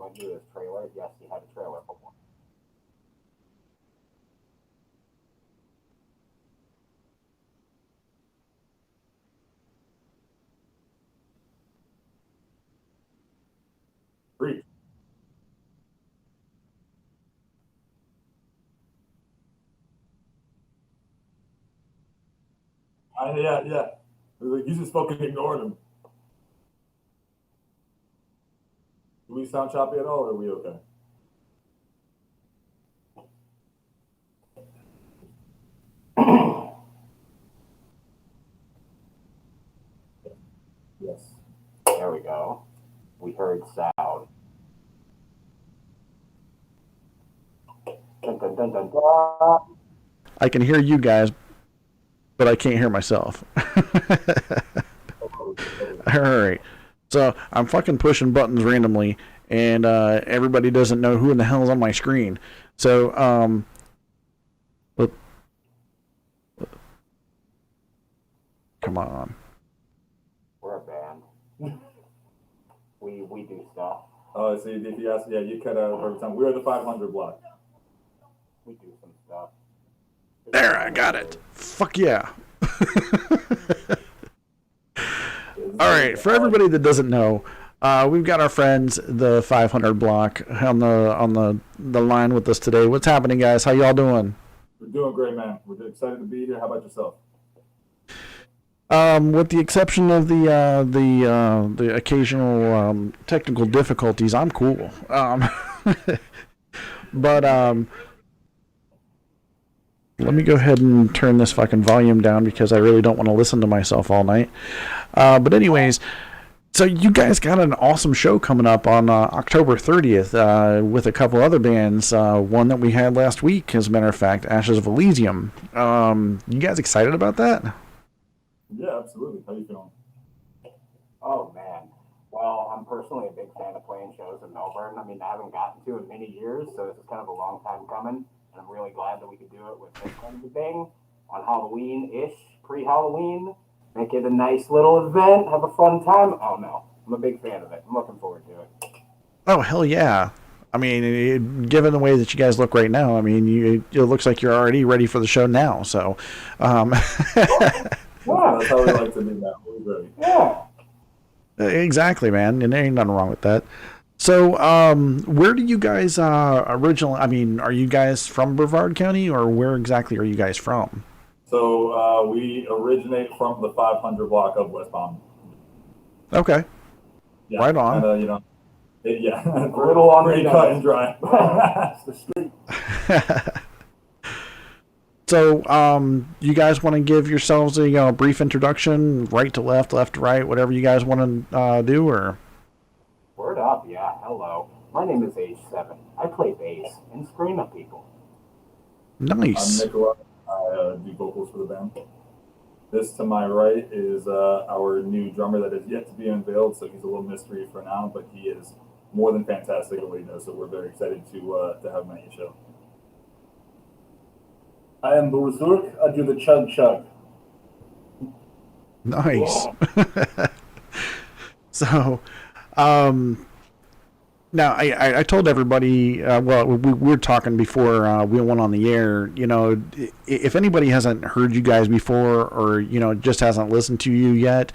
went through his trailer. Yes, he had a trailer for one. Preach. Yeah. Like, you just fucking ignored him. Do we sound choppy at all, or are we okay? Yes. There we go. We heard sound. Dun, dun, dun, dun, dun. I can hear you guys, but I can't hear myself. All right. So I'm fucking pushing buttons randomly, and everybody doesn't know who in the hell is on my screen. So, come on. We're a band. we do stuff. Oh, so you cut out every time. We are the 500 block. We do some stuff. There, I got it. Fuck yeah. All right, for everybody that doesn't know, we've got our friends, the 500 block, on the line with us today. What's happening, guys? How y'all doing? We're doing great, man. We're excited to be here. How about yourself? With the exception of the occasional technical difficulties, I'm cool. But let me go ahead and turn this fucking volume down because I really don't want to listen to myself all night. But anyways, so you guys got an awesome show coming up on October 30th with a couple other bands. One that we had last week, as a matter of fact, Ashes of Elysium. You guys excited about that? Yeah, absolutely. How you feeling? Oh, man. Well, I'm personally a big fan of playing shows in Melbourne. I mean, I haven't gotten to in many years, so this is kind of a long time coming. And I'm really glad that we could do it with this kind of a thing on Halloween-ish, pre-Halloween. Make it a nice little event, have a fun time. Oh, no. I'm a big fan of it. I'm looking forward to it. Oh, hell yeah. I mean, given the way that you guys look right now, I mean, it looks like you're already ready for the show now. So, Yeah, that's how we like to be now. We're ready. Yeah. Exactly, man. And there ain't nothing wrong with that. So, where do you guys originally? I mean, are you guys from Brevard County, or where exactly are you guys from? So we originate from the 500 block of West Palm. Okay. Yeah, Right on. And, yeah, A little on pretty the cut nose. and dry. It's the street. So, you guys want to give yourselves a brief introduction, right to left, left to right, whatever you guys want to do, or? Word up, yeah. Hello. My name is H7. I play bass and scream at people. Nice. I'm Nicola. I do vocals for the band. This to my right is our new drummer that is yet to be unveiled, so he's a little mystery for now, but he is more than fantastic at what he does, so we're very excited to have him at your show. I am Buruzurk. I do the chug chug. Nice. So, now I told everybody. Well, we were talking before we went on the air. You know, if anybody hasn't heard you guys before, or just hasn't listened to you yet,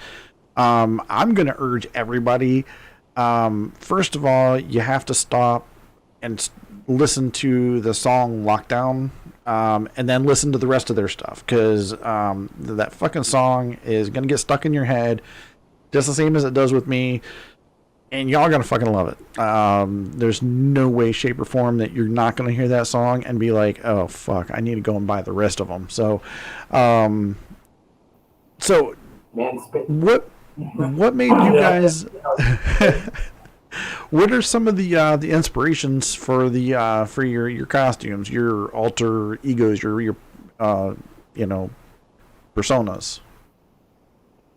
I'm going to urge everybody. First of all, you have to stop and listen to the song Lockdown. And then listen to the rest of their stuff, because that fucking song is going to get stuck in your head just the same as it does with me, and y'all going to fucking love it. There's no way, shape, or form that you're not going to hear that song and be like, oh, fuck, I need to go and buy the rest of them. So, Man, what made you guys... What are some of the inspirations for your costumes, your alter egos, your personas?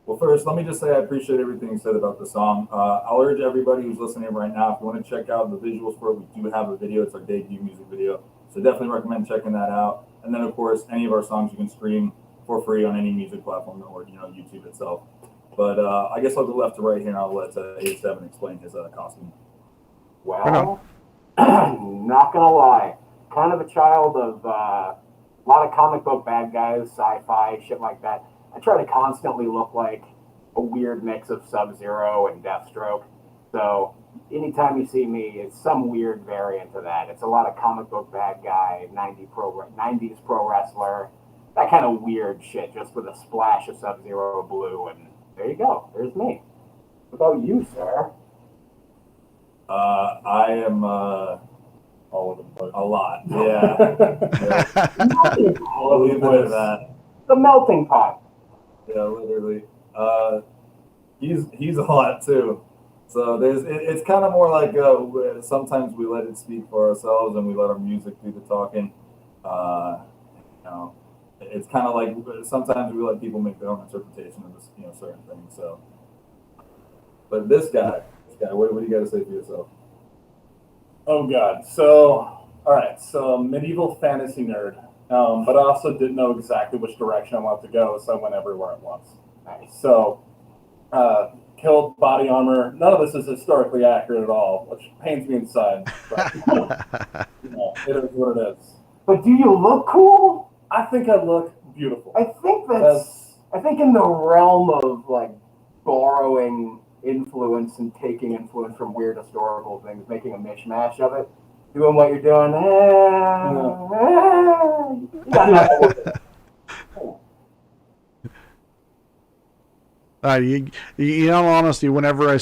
Well, first, let me just say I appreciate everything you said about the song. I'll urge everybody who's listening right now, if you want to check out the visuals for it, we do have a video. It's our debut music video, so definitely recommend checking that out. And then, of course, any of our songs you can stream for free on any music platform or YouTube itself. But I guess I'll go left to right here, and I'll let A7 explain his costume. Well, not gonna lie, kind of a child of a lot of comic book bad guys, sci-fi, shit like that. I try to constantly look like a weird mix of Sub-Zero and Deathstroke. So anytime you see me, it's some weird variant of that. It's a lot of comic book bad guy, 90s pro wrestler, that kind of weird shit, just with a splash of Sub-Zero blue, and there you go. There's me. What about you, sir? I am All of them. a lot. Yeah. Melting pot. I'll leave it at that. The melting pot. Yeah, literally. He's a lot too. So it's kind of more like sometimes we let it speak for ourselves and we let our music do the talking. You know, it's kind of like sometimes we let people make their own interpretation of this, certain things. So, but this guy, what do you got to say for yourself? Oh God. So, all right. So, medieval fantasy nerd, but I also didn't know exactly which direction I wanted to go, so I went everywhere at once. Nice. So, killed body armor. None of this is historically accurate at all, which pains me inside. But, it is what it is. But do you look cool? I think I look beautiful. I think in the realm of like borrowing influence and taking influence from weird historical things, making a mishmash of it, doing what you're doing. You got nothing with it. In all honesty, whenever I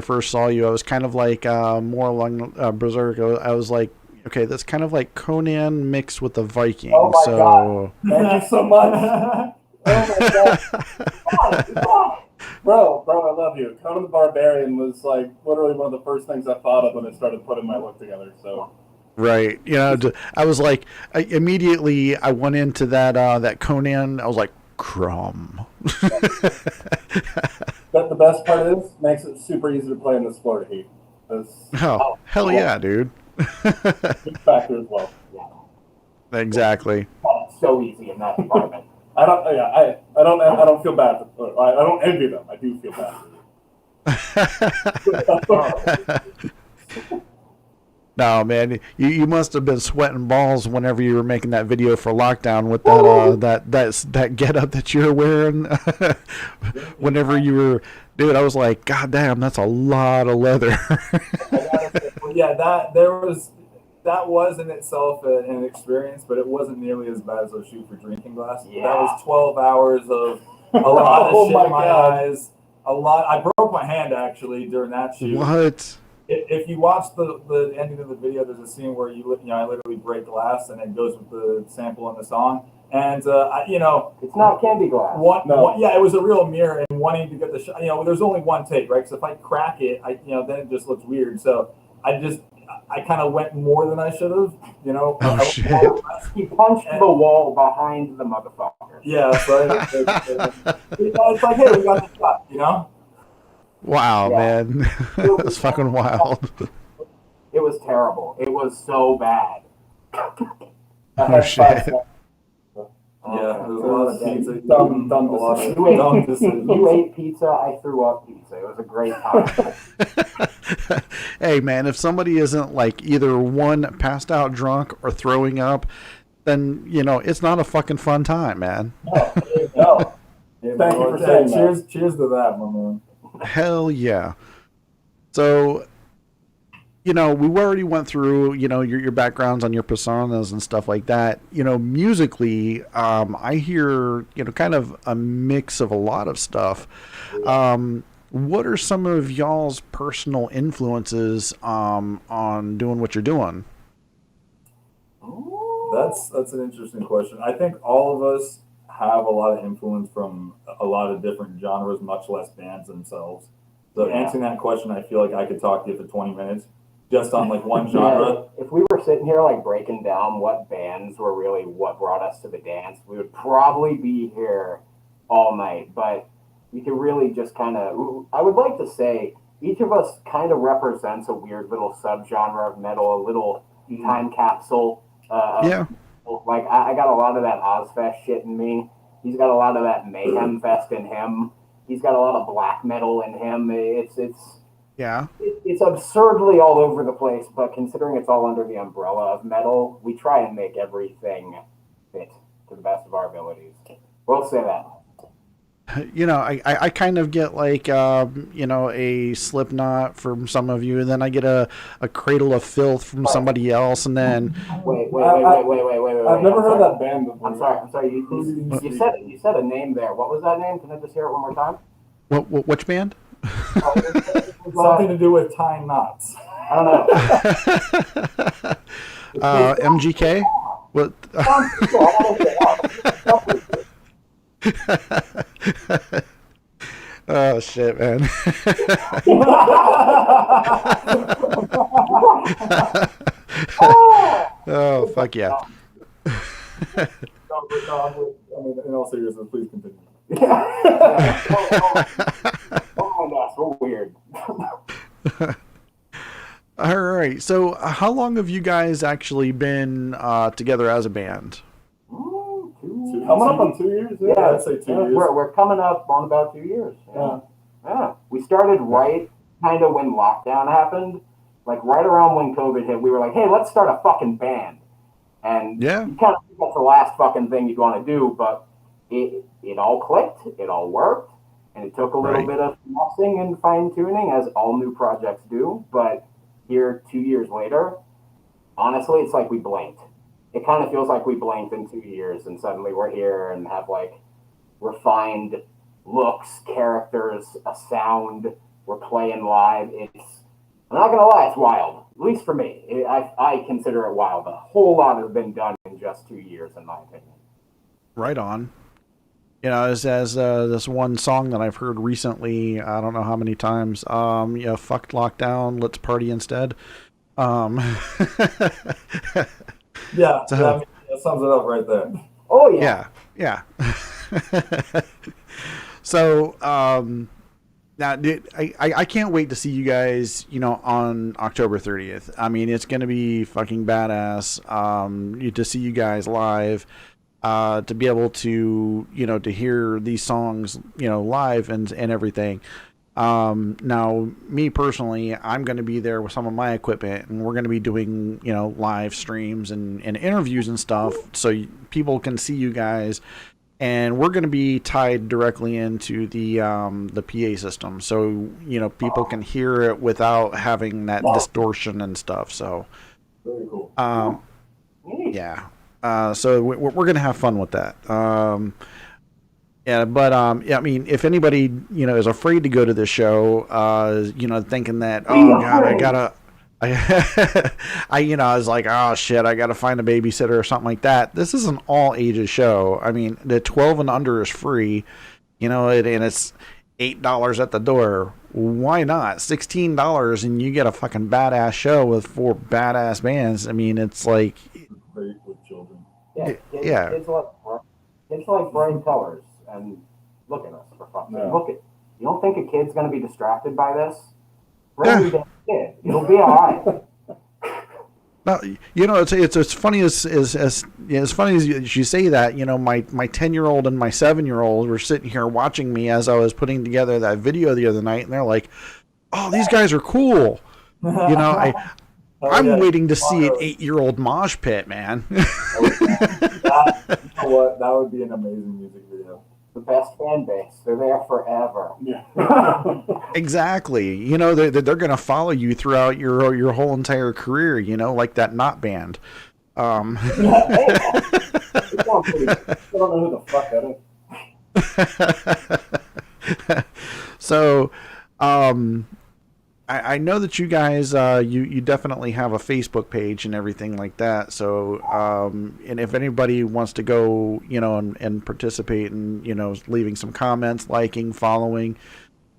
first saw you, I was kind of like more along Berserk. I was like, okay, that's kind of like Conan mixed with the Viking. Oh my so God. Thank you so much. Oh my God. Bro, I love you. Conan the Barbarian was like literally one of the first things I thought of when I started putting my look together. So right, I was like, immediately I went into that Conan. I was like, Crumb. But the best part is, makes it super easy to play in this Florida heat. Oh, hell yeah, dude. Big factor as well. Yeah. Exactly. Oh, it's so easy in that department. I don't feel bad. I don't envy them. I do feel bad. No, man, you must have been sweating balls whenever you were making that video for Lockdown with that get up that you were wearing. Whenever you were, dude, I was like, God damn, that's a lot of leather. Yeah, that was in itself an experience, but it wasn't nearly as bad as a shoot for drinking glass. Yeah. That was 12 hours of a lot of shit in my eyes. I broke my hand actually during that shoot. What? If you watch the ending of the video, there's a scene where I literally break glass and it goes with the sample in the song. And It's not candy glass. It was a real mirror, and wanting to get the shot. There's only one take, right? So if I crack it, then it just looks weird. So I kind of went more than I should have. Oh shit! He punched the wall behind the motherfucker. Yeah, so it's like, hey, we got the shot. Wow, yeah. Man, that's fucking wild. It was terrible. It was so bad. Oh shit! Yeah, there was a lot of pizza. You ate pizza. I threw up pizza. It was a great time. Hey, man, if somebody isn't like either one passed out drunk or throwing up, then it's not a fucking fun time, man. No. Thank you for saying that. Cheers to that, my man. Hell yeah. So, we already went through, your backgrounds on your personas and stuff like that. Musically, I hear, kind of a mix of a lot of stuff. What are some of y'all's personal influences on doing what you're doing? That's an interesting question. I think all of us have a lot of influence from a lot of different genres, much less bands themselves. So answering that question, I feel like I could talk to you for 20 minutes just on like one genre. If we were sitting here like breaking down what bands were really what brought us to the dance, we would probably be here all night. But we can really just kind of, I would like to say each of us kind of represents a weird little subgenre of metal, a little time capsule. Yeah. Like I got a lot of that Ozfest shit in me. He's got a lot of that Mayhem Fest in him. He's got a lot of black metal in him. It's Yeah. It's absurdly all over the place, but considering it's all under the umbrella of metal, we try and make everything fit to the best of our abilities. We'll say that. I kind of get like, a Slipknot from some of you, and then I get a Cradle of Filth from somebody else, and then Wait. I've never I'm heard sorry. that band before. I'm sorry. You said a name there. What was that name? Can I just hear it one more time? which band? Something to do with tying knots. I don't know. MGK. What? Oh shit, man. Oh fuck yeah. I mean, in all seriousness, please continue. Oh my gosh, so weird. All right. So, how long have you guys actually been together as a band? Coming up on 2 years? Yeah, I'd say 2 years. We're coming up on about 2 years. Yeah. We started right kind of when lockdown happened. Like right around when COVID hit, we were like, hey, let's start a fucking band. And you kind of think that's the last fucking thing you'd want to do, but it all clicked, it all worked, and it took a little bit of finessing and fine-tuning, as all new projects do. But here, 2 years later, honestly, it's like we blinked. It kind of feels like we blinked in 2 years, and suddenly we're here and have like refined looks, characters, a sound. We're playing live. I'm not gonna lie, it's wild. At least for me, I consider it wild. A whole lot has been done in just 2 years, in my opinion. Right on. As this one song that I've heard recently, I don't know how many times. Fuck lockdown, let's party instead. Yeah, so, I mean, that sums it up right there. Oh yeah. Yeah. So, now, dude, I can't wait to see you guys, on October 30th. I mean, it's going to be fucking badass to see you guys live, to be able to, to hear these songs, live and everything. Now, me personally, I'm going to be there with some of my equipment, and we're going to be doing, live streams and interviews and stuff, so people can see you guys. And we're going to be tied directly into the PA system, so people can hear it without having that distortion and stuff. So, very cool. Yeah. So we're going to have fun with that. Yeah, but I mean, if anybody is afraid to go to the show, thinking that God, I was like, oh shit, I gotta find a babysitter or something like that. This is an all ages show. I mean, the 12 and under is free, and it's $8 at the door. Why not? $16 and you get a fucking badass show with 4 badass bands. I mean, it's like great with children. Yeah. It's like bright colors, and look at us for fuck's sake. Look at. You don't think a kid's gonna be distracted by this? Bring your kid. It'll be all right. No, it's funny as funny as you say that. My 10-year-old and my 7-year-old were sitting here watching me as I was putting together that video the other night, and they're like, "Oh, these guys are cool." I'm waiting to see an 8-year-old mosh pit, man. You know what? That would be an amazing music video. The best fan base. They're there forever. Yeah. Exactly. They're going to follow you throughout your whole entire career, like that Knot band. I don't know who the fuck that is. So, I know that you guys, you definitely have a Facebook page and everything like that. So, and if anybody wants to go, and participate and, leaving some comments, liking, following,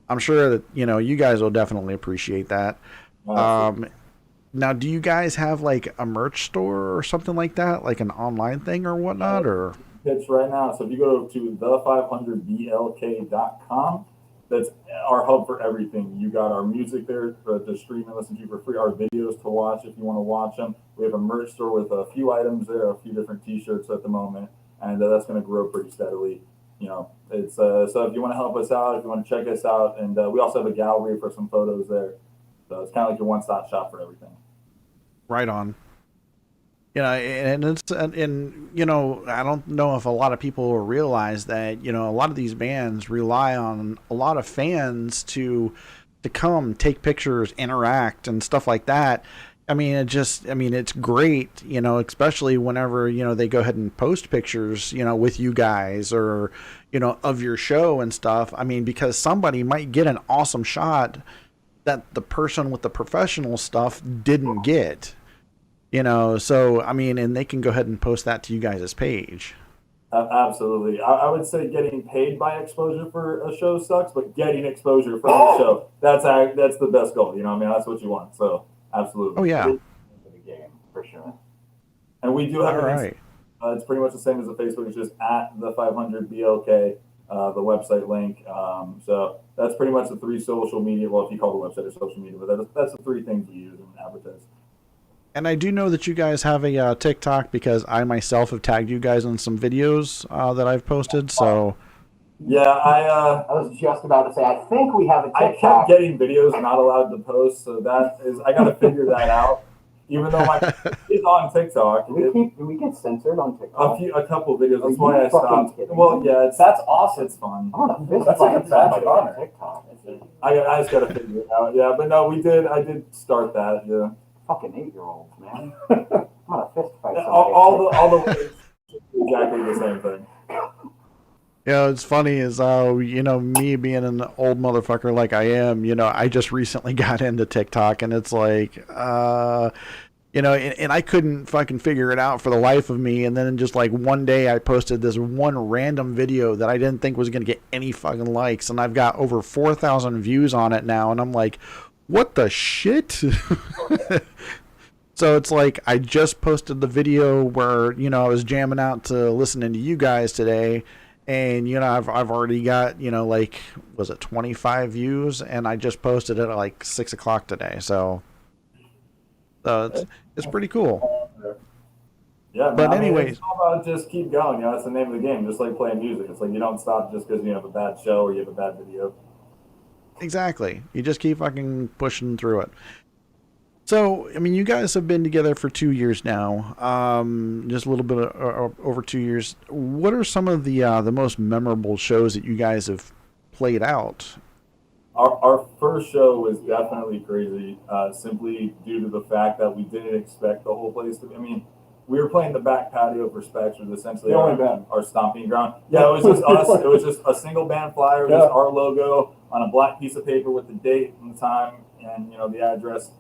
I'm sure that, you guys will definitely appreciate that. Now, do you guys have like a merch store or something like that? Like an online thing or whatnot, or? It's right now. So if you go to the500blk.com, that's our hub for everything. You got our music there to stream and listen to for free, our videos to watch if you want to watch them. We have a merch store with a few items there, a few different t-shirts at the moment, and that's going to grow pretty steadily. It's so if you want to help us out, if you want to check us out, and we also have a gallery for some photos there. So it's kind of like your one-stop shop for everything. Right on. And it's and I don't know if a lot of people realize that a lot of these bands rely on a lot of fans to come take pictures, interact, and stuff like that. It's great, especially whenever, they go ahead and post pictures, with you guys or, of your show and stuff. Because somebody might get an awesome shot that the person with the professional stuff didn't get, and they can go ahead and post that to you guys' page. Absolutely. I would say getting paid by exposure for a show sucks, but getting exposure from the show, that's the best goal. That's what you want. So absolutely. Oh yeah. The game for sure. And we do have it's pretty much the same as the Facebook. It's just at the 500 BLK, the website link. So that's pretty much the three social media. Well, if you call the website a social media, but that's the three things we use in advertise. And I do know that you guys have a TikTok because I myself have tagged you guys on some videos that I've posted. So yeah, I was just about to say I think we have a TikTok. I kept getting videos not allowed to post, so I got to figure that out. Even though my is on TikTok, do we get censored on TikTok? A couple videos. That's why I stopped. Well, yeah, that's awesome. It's fun. That's like a badge of honor. TikTok. I just got to figure it out. Yeah, but no, I did start that. Yeah. Fucking 8-year-olds, man. I'm gonna fist fight somebody. All the ways exactly the same thing. It's funny is me being an old motherfucker like I am, I just recently got into TikTok and it's like and I couldn't fucking figure it out for the life of me, and then just like one day I posted this one random video that I didn't think was gonna get any fucking likes, and I've got over 4,000 views on it now, and I'm like, what the shit? So it's like I just posted the video where I was jamming out to listening to you guys today, and I've already got was it 25 views, and I just posted it at like 6 o'clock today. So it's pretty cool. Yeah, but anyways, it's all about just keep going. That's the name of the game. Just like playing music, it's like you don't stop just because you have a bad show or you have a bad video. Exactly. You just keep fucking pushing through it. So, you guys have been together for 2 years now, just a little bit over 2 years. What are some of the most memorable shows that you guys have played out? Our first show was definitely crazy, simply due to the fact that we didn't expect the whole place to be. We were playing the back patio for Specs, which was essentially our stomping ground. Yeah, it was just us. It was just a single band flyer, just our logo on a black piece of paper with the date and the time and the address.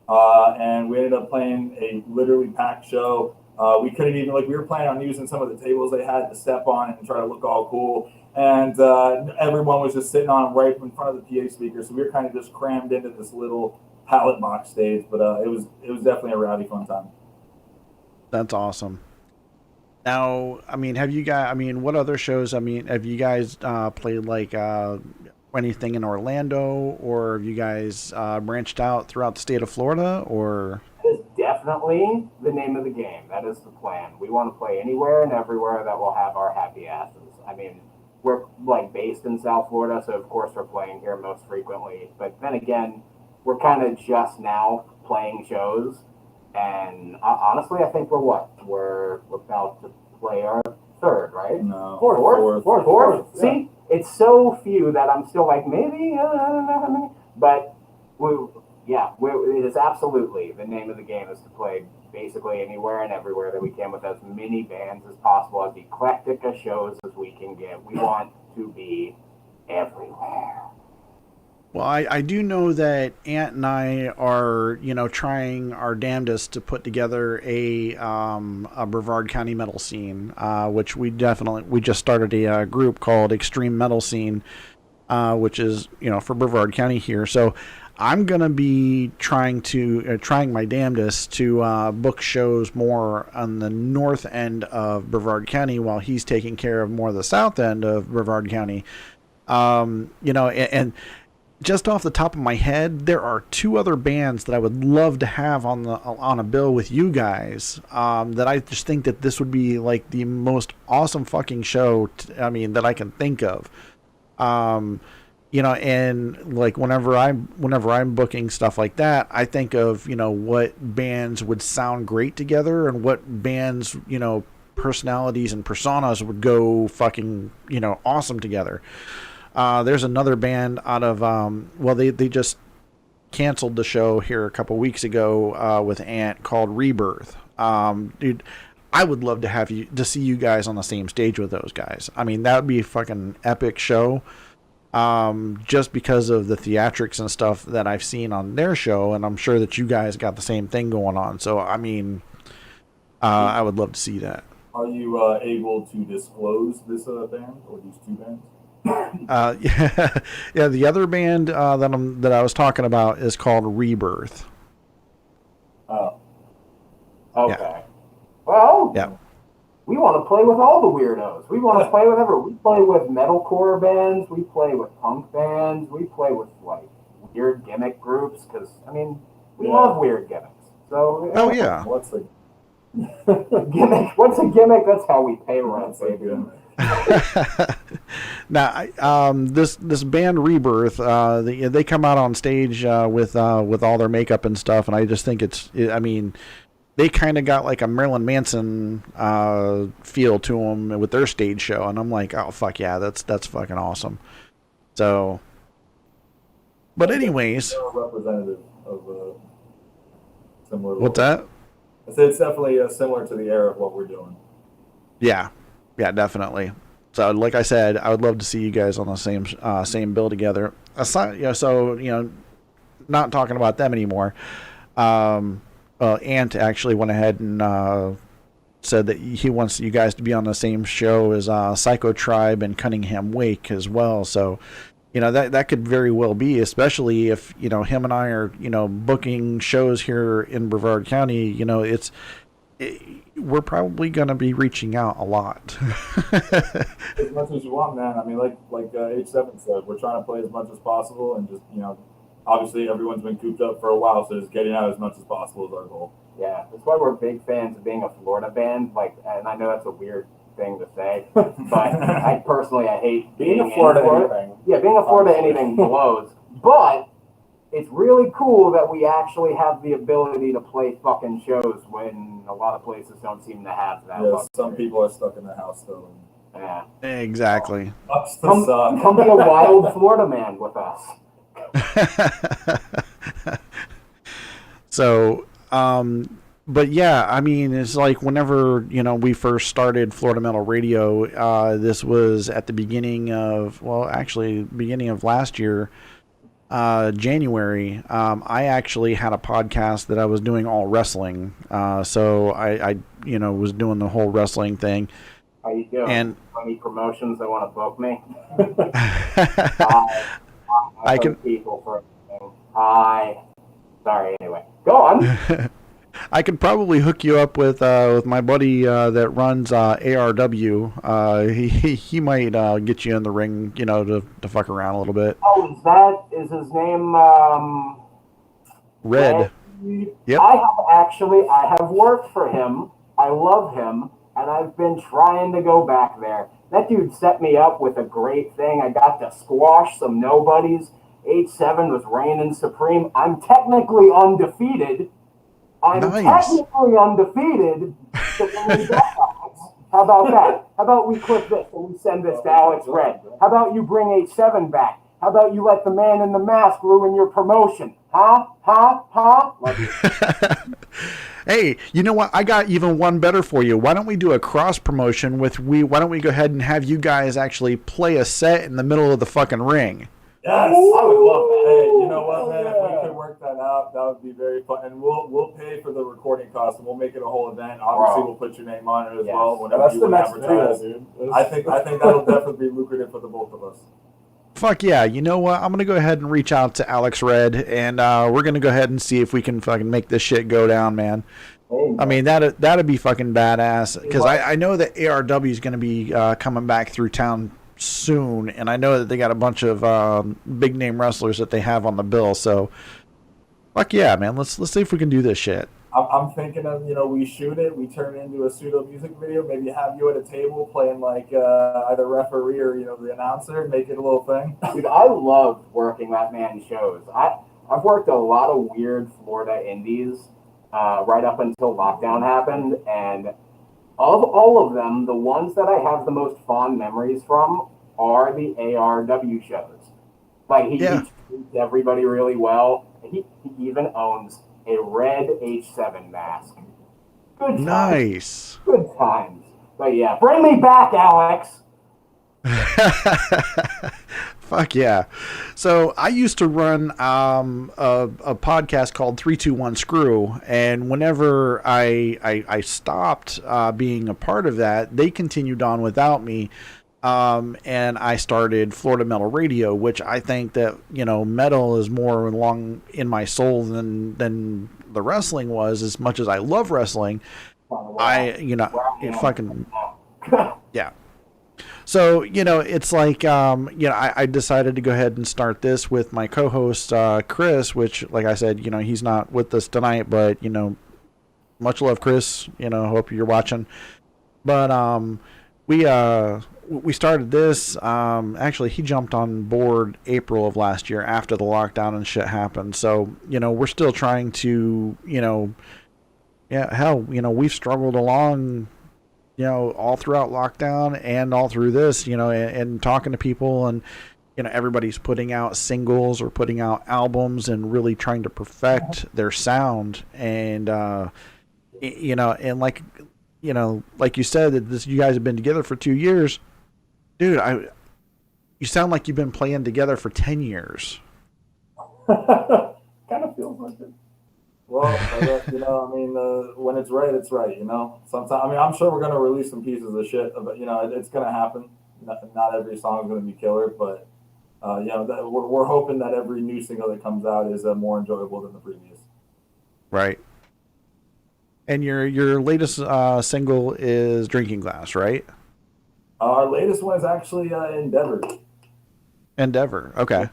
And we ended up playing a literally packed show. We couldn't even we were planning on using some of the tables they had to step on it and try to look all cool. And everyone was just sitting on right in front of the PA speaker, so we were kind of just crammed into this little pallet box stage. But it was definitely a rowdy fun time. That's awesome. Now, have you guys? What other shows? Have you guys played anything in Orlando, or have you guys branched out throughout the state of Florida, or? That is definitely the name of the game. That is the plan. We want to play anywhere and everywhere that will have our happy asses. We're based in South Florida, so of course we're playing here most frequently. But then again, we're kind of just now playing shows. And honestly, I think we're about to play our third, right? No. Fourth. See, it's so few that I'm still maybe, I don't know how many. But it is absolutely the name of the game is to play basically anywhere and everywhere that we can with as many bands as possible, as eclectic as shows as we can get. We want to be everywhere. Well, I do know that Ant and I are, trying our damnedest to put together a Brevard County metal scene, which we just started a group called Extreme Metal Scene, which is, for Brevard County here. So I'm going to be trying my damnedest to book shows more on the north end of Brevard County while he's taking care of more of the south end of Brevard County. And just off the top of my head, there are two other bands that I would love to have on a bill with you guys. That I just think that this would be like the most awesome fucking show. That I can think of. And like whenever I'm booking stuff like that, I think of what bands would sound great together and what bands personalities and personas would go fucking awesome together. There's another band out of they just canceled the show here a couple weeks ago with Ant called Rebirth. Dude, I would love to see you guys on the same stage with those guys. I mean, that would be a fucking epic show. Just because of the theatrics and stuff that I've seen on their show, and I'm sure that you guys got the same thing going on. So I would love to see that. Are you able to disclose this band or these two bands? Yeah. The other band that I was talking about is called Rebirth. Oh. Okay. Yeah. Well. Yeah. We want to play with all the weirdos. We want to play with everyone. We play with metalcore bands. We play with punk bands. We play with like weird gimmick groups because we love weird gimmicks. So. Oh yeah. What's a gimmick? What's a gimmick? That's how we pay rent, baby. Now, this band Rebirth, they come out on stage with all their makeup and stuff, and I just think they kind of got like a Marilyn Manson feel to them with their stage show, and I'm like, oh fuck yeah, that's fucking awesome. So, but anyways, representative of similar. What's that? I said it's definitely similar to the era of what we're doing. Yeah, definitely. So, like I said, I would love to see you guys on the same bill together. Not talking about them anymore. Ant actually went ahead and said that he wants you guys to be on the same show as Psycho Tribe and Cunningham Wake as well. So, that could very well be, especially if him and I are booking shows here in Brevard County. We're probably going to be reaching out a lot. As much as you want, man. I mean, like H7 said, we're trying to play as much as possible, and just obviously everyone's been cooped up for a while, so just getting out as much as possible is our goal. Yeah, that's why we're big fans of being a Florida band. Like, and I know that's a weird thing to say, but I hate being a Florida anything. Yeah, being a Florida anything blows. But it's really cool that we actually have the ability to play fucking shows when a lot of places don't seem to have that. Yeah, some people are stuck in the house still. Yeah, Exactly. Come be a wild Florida man with us. So, but yeah, it's like whenever, we first started Florida Metal Radio, this was at the beginning of last year, January. I actually had a podcast that I was doing all wrestling. So I was doing the whole wrestling thing. How you doing? And any promotions that want to book me? I can people for sorry. Anyway, go on. I could probably hook you up with my buddy that runs ARW. He might get you in the ring, to fuck around a little bit. Oh, is his name Red? Yep. I have worked for him. I love him, and I've been trying to go back there. That dude set me up with a great thing. I got to squash some nobodies. 8-7 was reigning supreme. I'm technically undefeated. Nice. So when we got how about that? How about we clip this and we send this to Alex Red? How about you bring 8-7 back? How about you let the man in the mask ruin your promotion? Huh? Hey, you know what? I got even one better for you. Why don't we do a cross promotion why don't we go ahead and have you guys actually play a set in the middle of the fucking ring? Yes, I would love that. Hey, you know what, man? If we could work that out, that would be very fun. And we'll pay for the recording costs, and we'll make it a whole event. Obviously, we'll put your name on it as well. Whenever that's you the would next advertise. dude. I think that'll definitely be lucrative for the both of us. Fuck yeah. You know what? I'm going to go ahead and reach out to Alex Red, and we're going to go ahead and see if we can fucking make this shit go down, man. That'd be fucking badass. Because I know that ARW is going to be coming back through town soon, and I know that they got a bunch of big name wrestlers that they have on the bill. So, fuck yeah, man, let's see if we can do this shit. I'm thinking of, we shoot it, we turn it into a pseudo music video, maybe have you at a table playing like either referee or the announcer, make it a little thing. Dude, I loved working that man's shows. I've worked a lot of weird Florida indies right up until lockdown happened, and of all of them, the ones that I have the most fond memories from are the ARW shows. Like he treats everybody really well. He even owns a red H7 mask. Good times. Nice. Good times. But yeah, bring me back, Alex. Fuck yeah. So I used to run a podcast called 321 Screw, and whenever I stopped being a part of that, they continued on without me. And I started Florida Metal Radio, which I think that, metal is more along in my soul than the wrestling was. As much as I love wrestling, yeah. So, it's like, I decided to go ahead and start this with my co-host, Chris, which, like I said, he's not with us tonight, but, much love, Chris, hope you're watching. But, we started this, actually he jumped on board April of last year after the lockdown and shit happened. So, we're still trying to, we've struggled along, all throughout lockdown and all through this, and talking to people, and, everybody's putting out singles or putting out albums and really trying to perfect their sound. And, and like you said, that you guys have been together for 2 years. Dude, you sound like you've been playing together for 10 years. Kind of feels like it. Well, when it's right, it's right, Sometimes, I'm sure we're going to release some pieces of shit, but, it's going to happen. Not every song is going to be killer, but, we're hoping that every new single that comes out is more enjoyable than the previous. Right. And your latest single is Drinking Glass, right? Our latest one is actually Endeavor. Endeavor, okay.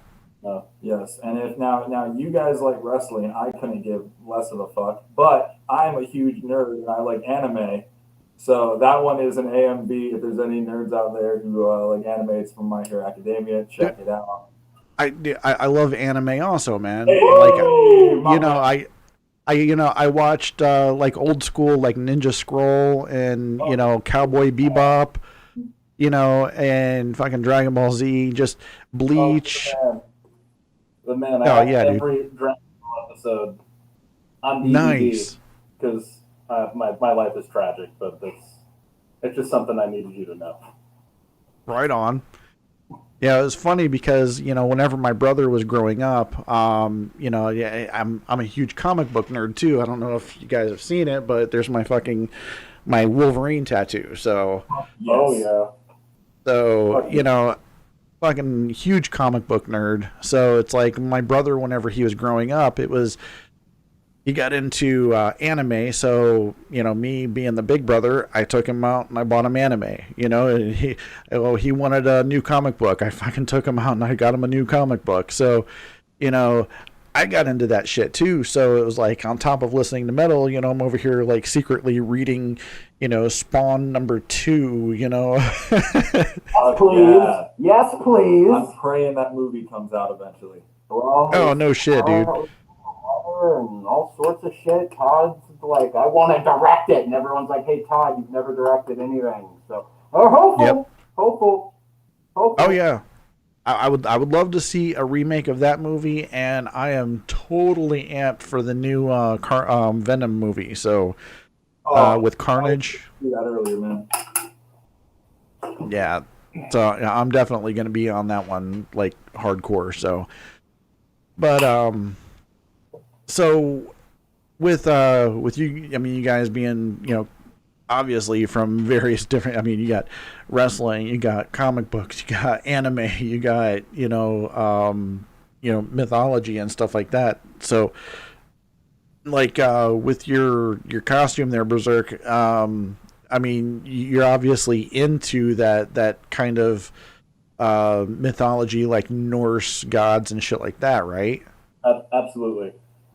Yes, and if now you guys like wrestling, I couldn't give less of a fuck. But I'm a huge nerd and I like anime, so that one is an AMV. If there's any nerds out there who like anime, it's from My Hero Academia. Check it out. I love anime also, man. Hey, I watched like old school like Ninja Scroll and Cowboy Bebop. And fucking Dragon Ball Z, just Bleach. The man, I have every Dragon Ball episode on DVD. Nice. Because my life is tragic, but it's just something I needed you to know. Right on. Yeah, it was funny because, whenever my brother was growing up, I'm a huge comic book nerd too. I don't know if you guys have seen it, but there's my Wolverine tattoo. So. Yes. Oh yeah. So, fucking huge comic book nerd. So it's like my brother, whenever he was growing up, he got into anime. So, me being the big brother, I took him out and I bought him anime, and he wanted a new comic book. I fucking took him out and I got him a new comic book. So, I got into that shit too. So it was like on top of listening to metal, I'm over here like secretly reading, Spawn #2, Please. Yeah. Yes, please. I'm praying that movie comes out eventually. Well, oh, no shit, dude. And all sorts of shit. Todd's like, I want to direct it. And everyone's like, hey, Todd, you've never directed anything. So, hopeful. Oh, yeah. I would love to see a remake of that movie, and I am totally amped for the new Venom movie. So, with Carnage. I see that earlier, man. Yeah, so I'm definitely going to be on that one, like hardcore. So, but so with you, I mean, you guys being obviously from various different, you got wrestling, you got comic books, you got anime, you got mythology and stuff like that. So like with your costume there, Berserk, you're obviously into that kind of mythology, like Norse gods and shit like that, right? Absolutely.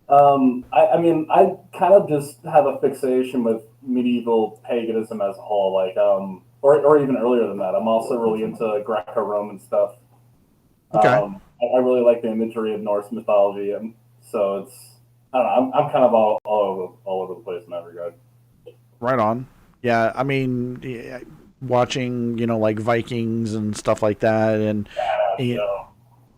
I mean, I kind of just have a fixation with medieval paganism as a whole, like, or even earlier than that. I'm also really into Greco-Roman stuff. Okay. I really like the imagery of Norse mythology, and so it's, I don't know, I'm kind of all over the place in that regard. Right on. Yeah, I mean, yeah, watching, like Vikings and stuff like that, and yeah, So,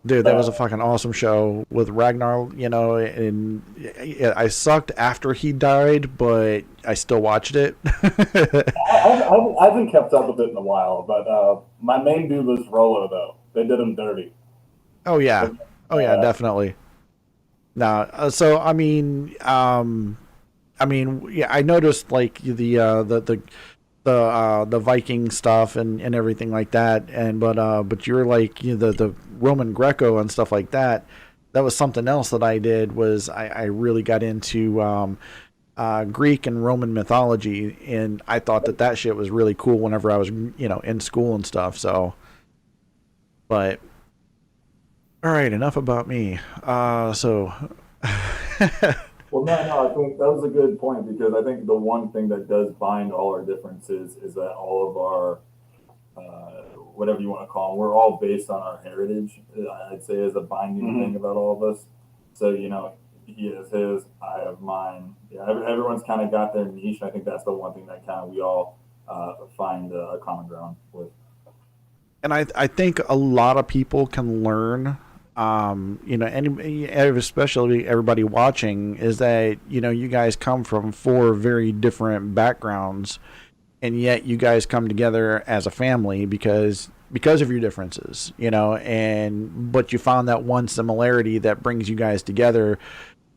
dude, that was a fucking awesome show with Ragnar. And yeah, I sucked after he died, but I still watched it. I haven't kept up with it in a while, but my main dude was Rolo, though. They did him dirty. Oh yeah, oh yeah, Uh, definitely. Nah, so yeah, I noticed like the Viking stuff and everything like that, and but you're like the Roman Greco and stuff like that. That was something else that I did was I really got into Greek and Roman mythology, and I thought that shit was really cool whenever I was in school and stuff. So, but all right, enough about me. So. Well, no, I think that was a good point because I think the one thing that does bind all our differences is that all of our, whatever you want to call them, we're all based on our heritage. I'd say is a binding thing about all of us. So, he has his, I have mine. Yeah, everyone's kind of got their niche. And I think that's the one thing that kind of we all find a common ground with. And I think a lot of people can learn, especially everybody watching, is that you guys come from four very different backgrounds, and yet you guys come together as a family because of your differences, and but you found that one similarity that brings you guys together,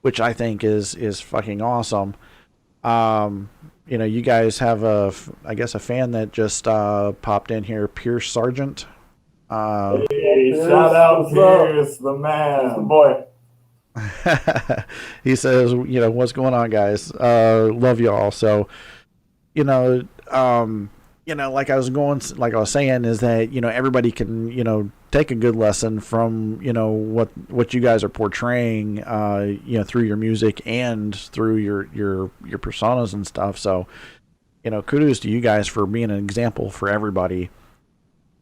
which I think is fucking awesome. You guys have I guess a fan that just popped in here, Pierce Sargent. Hey, shout out Pierce, the man, the boy. He says, what's going on, guys? Love y'all. So, like I was saying, is that everybody can take a good lesson from what you guys are portraying, through your music and through your personas and stuff. So, kudos to you guys for being an example for everybody.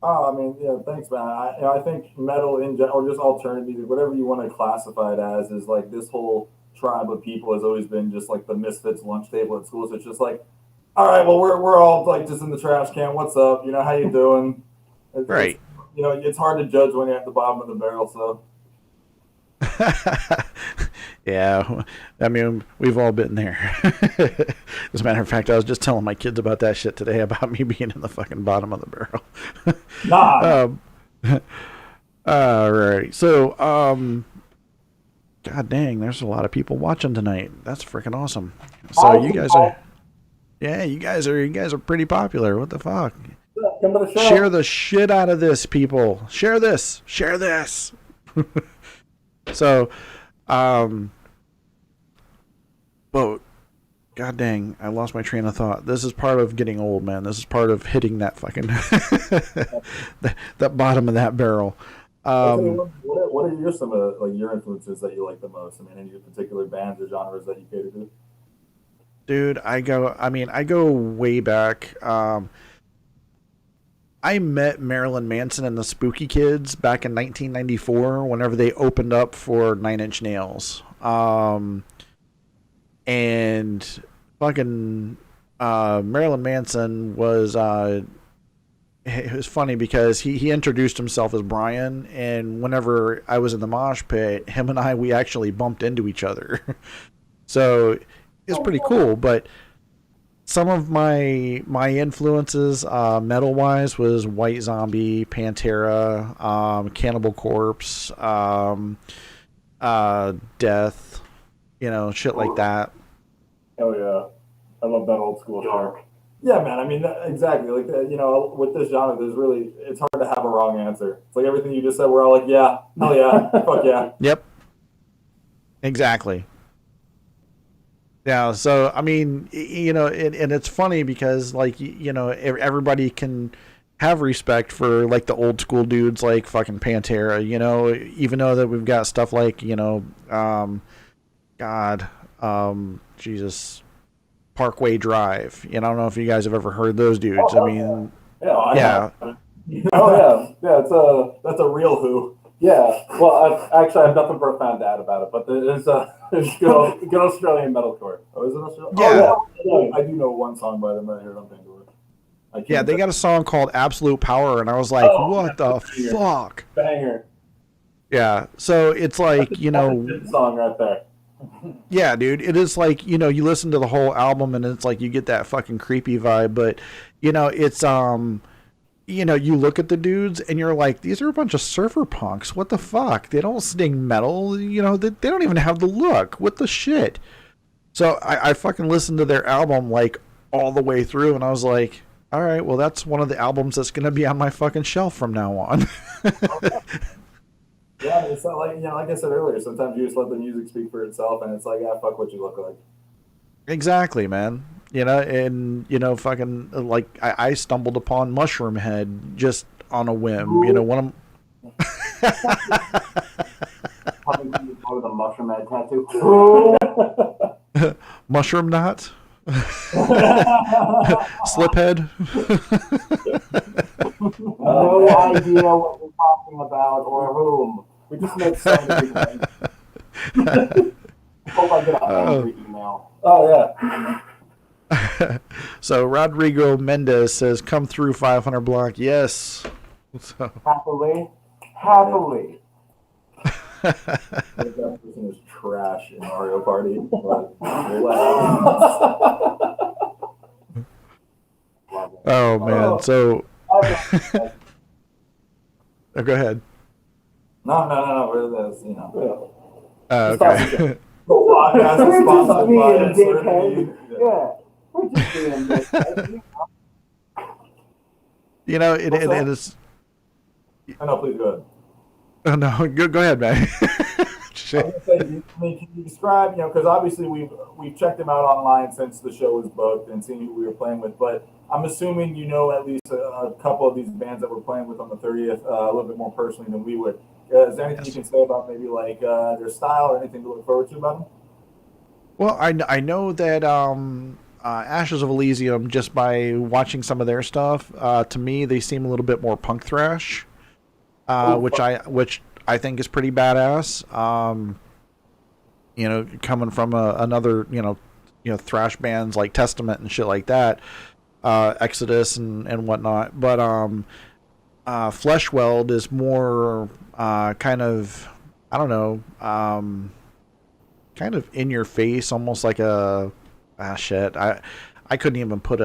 Oh, I mean, yeah, thanks, man. I think metal in general, or just alternative music, whatever you want to classify it as, is like this whole tribe of people has always been just like the misfits lunch table at school. So it's just like, all right, well, we're all like just in the trash can. What's up? How you doing? Right. It's hard to judge when you're at the bottom of the barrel. So. Yeah, I mean, we've all been there. As a matter of fact, I was just telling my kids about that shit today about me being in the fucking bottom of the barrel. Nah. All right. So, God dang, there's a lot of people watching tonight. That's freaking awesome. So you guys are pretty popular. What the fuck? Come to the show. Share the shit out of this, people. Share this. So, but God dang, I lost my train of thought. This is part of getting old, man. This is part of hitting that fucking that bottom of that barrel. What are some of like your influences that you like the most? I mean, any particular bands or genres that you cater to? Dude, I go way back. I met Marilyn Manson and the Spooky Kids back in 1994 whenever they opened up for Nine Inch Nails. And fucking Marilyn Manson was it was funny because he introduced himself as Brian, and whenever I was in the mosh pit, him and we actually bumped into each other. So it's pretty cool. But some of my influences metal wise was White Zombie, Pantera, Cannibal Corpse, Death, shit like that. Oh yeah, I love that old school Dark. Yeah, man. I mean, exactly. Like, with this genre, it's hard to have a wrong answer. It's like everything you just said. We're all like, yeah, hell yeah, fuck yeah. Yep. Exactly. Yeah. So, I mean, and it's funny because, like, everybody can have respect for like the old school dudes like fucking Pantera, you know, even though that we've got stuff like, you know, Jesus, Parkway Drive. You know, I don't know if you guys have ever heard those dudes. I mean, Yeah. Oh yeah. That's a real who. Yeah. Well, I have nothing profound to add about it, but there's good Australian metalcore. Oh, is it Australia? Yeah. Oh, yeah. I do know one song by them right here on Pandora. Yeah, they got a song called Absolute Power, and I was like, what the fuck? Banger. Yeah, so it's like, you know... Good song right there. Yeah, dude, it is like, you know, you listen to the whole album, and it's like you get that fucking creepy vibe, but, you know, it's, you know, you look at the dudes, and you're like, these are a bunch of surfer punks. What the fuck? They don't sing metal. You know, they don't even have the look. What the shit? So I fucking listened to their album, like, all the way through, and I was like... All right, well, that's one of the albums that's going to be on my fucking shelf from now on. Yeah, it's not like, you know, like I said earlier, sometimes you just let the music speak for itself, and it's like, yeah, fuck what you look like. Exactly, man. You know, and, you know, fucking, like, I stumbled upon Mushroom Head just on a whim. You know, one of With a mushroom head tattoo. Mushroom Knot? Sliphead? No idea what we're talking about or whom. We just make so many things. Hope I get a angry email. Oh yeah. So Rodrigo Mendez says, come through 500 block. Yes. So. Happily. That person is trash in Mario Party. But Oh, man. So. Oh, go ahead. No. We're this, you know. Okay. Podcast is sponsored by dickhead. Yeah. We're just being dickhead. You know, it is. I know, please go ahead. Oh, no, go ahead, man. Shit. I was gonna say, I mean, can you describe, you know, because obviously we've checked them out online since the show was booked and seen who we were playing with, but I'm assuming you know at least a couple of these bands that we're playing with on the 30th a little bit more personally than we would. Is there anything you can say about maybe like their style or anything to look forward to about them? Well, I know that Ashes of Elysium, just by watching some of their stuff, to me they seem a little bit more punk thrash, which I think is pretty badass. You know, coming from another you know thrash bands like Testament and shit like that, Exodus and whatnot. But Fleshweld is more kind of, I don't know, kind of in your face, almost like shit. I couldn't even put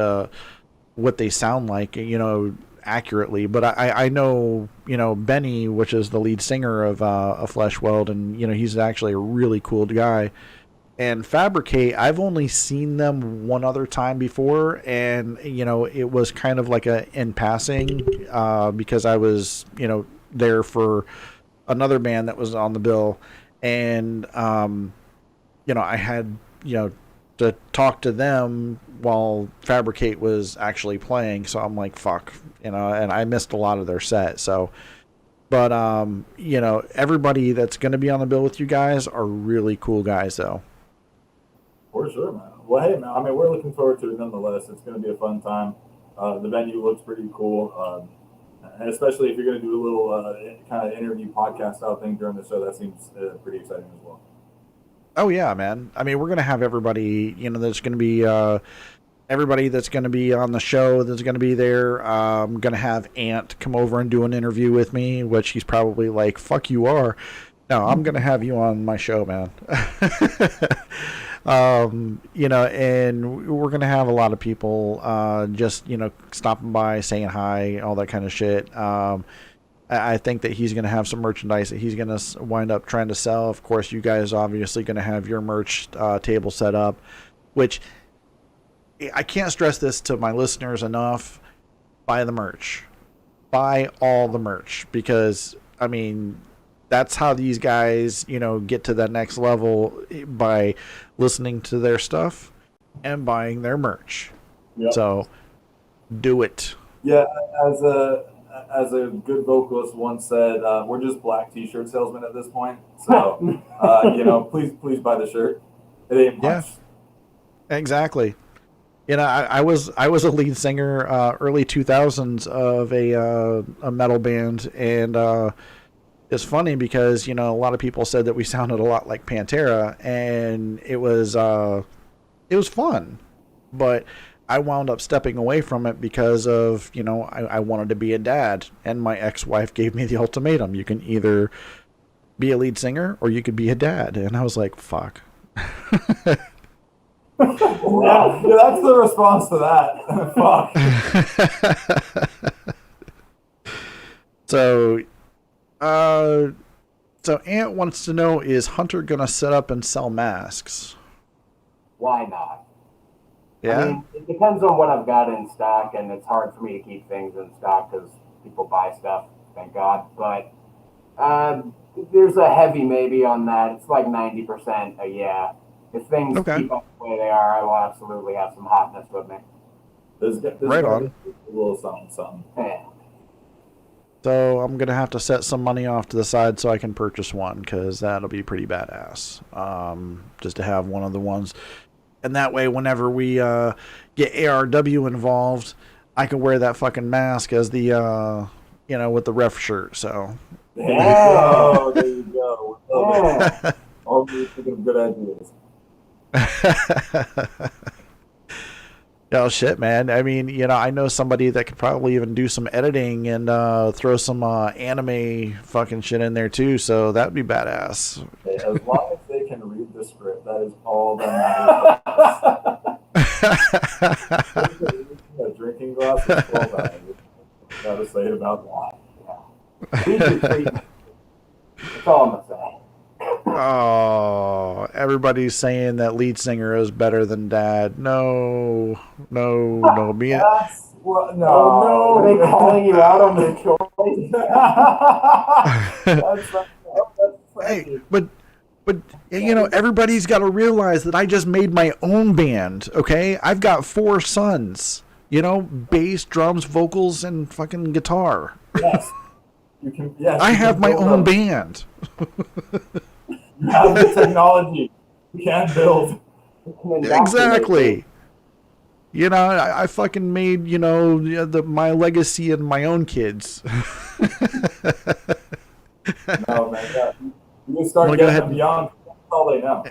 what they sound like, you know, accurately, but I know, you know, Benny, which is the lead singer of Fleshweld, and you know, he's actually a really cool guy. And Fabricate, I've only seen them one other time before, and you know, it was kind of like in passing, because I was, you know, there for another band that was on the bill, and you know, I had, you know, to talk to them while Fabricate was actually playing, so I'm like, fuck, you know, and I missed a lot of their set. So, but you know, everybody that's going to be on the bill with you guys are really cool guys, though. For sure, man. Well, hey, man, I mean, we're looking forward to it nonetheless. It's going to be a fun time. The venue looks pretty cool, and especially if you're going to do a little kind of interview podcast style thing during the show, that seems pretty exciting as well. Oh yeah, man. I mean, we're gonna have everybody. You know, there's gonna be everybody that's gonna be on the show that's gonna be there. I'm gonna have Ant come over and do an interview with me, which he's probably like, "Fuck you are." No, I'm gonna have you on my show, man. You know, and we're gonna have a lot of people just, you know, stopping by, saying hi, all that kind of shit. I think that he's going to have some merchandise that he's going to wind up trying to sell. Of course, you guys obviously going to have your merch table set up, which I can't stress this to my listeners enough. Buy the merch. Buy all the merch, because, I mean, that's how these guys, you know, get to that next level, by listening to their stuff and buying their merch. Yep. So do it. Yeah, as a good vocalist once said, we're just black T-shirt salesmen at this point. So, please buy the shirt. It ain't Yeah, much. exactly. I was a lead singer early 2000s of a metal band, and it's funny because a lot of people said that we sounded a lot like Pantera, and it was fun, but I wound up stepping away from it because of I wanted to be a dad, and my ex-wife gave me the ultimatum: you can either be a lead singer or you could be a dad, and I was like, fuck. Yeah, that's the response to that. Fuck. So, so Ant wants to know: is Hunter gonna set up and sell masks? Why not? Yeah. I mean, it depends on what I've got in stock, and it's hard for me to keep things in stock because people buy stuff, thank God. But there's a heavy maybe on that. It's like 90% a yeah. If things keep up the way they are, I will absolutely have some hotness with me. There's right on. A little something. Yeah. So I'm gonna have to set some money off to the side so I can purchase one, because that'll be pretty badass. Just to have one of the ones, and that way, whenever we get ARW involved, I can wear that fucking mask as the with the ref shirt. So. Yeah. There you go. Yeah. All you're thinking of good ideas. Oh shit, man. I mean, I know somebody that could probably even do some editing and throw some anime fucking shit in there too, so that'd be badass. Hey, as long as they can read the script, that is all that matters. A drinking glass is $12. Gotta say it about that. Yeah. That's all I'm gonna say. Oh, everybody's saying that lead singer is better than dad. No. No. No, they calling you out on their choice. Hey, but everybody's got to realize that I just made my own band. Okay, I've got 4 sons. Bass, drums, vocals, and fucking guitar. Yes, you can. Yes, I have my own band. You have the technology. You can't build. Exactly. I fucking made, my legacy and my own kids. No, man. Yeah. You can start getting them young. That's all they know.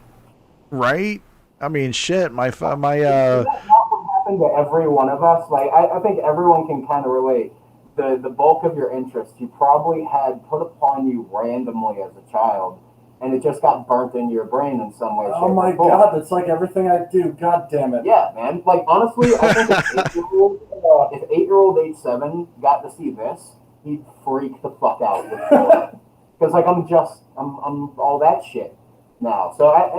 Right? I mean, shit. My Is that not what happened to every one of us? Like, I think everyone can kind of relate. The bulk of your interests you probably had put upon you randomly as a child, and it just got burnt into your brain in some way. Oh my God, that's like everything I do. God damn it. Yeah, man. Like, honestly, I think if 8-year-old age 7 got to see this, he'd freak the fuck out. Because, like, I'm all that shit now. So, I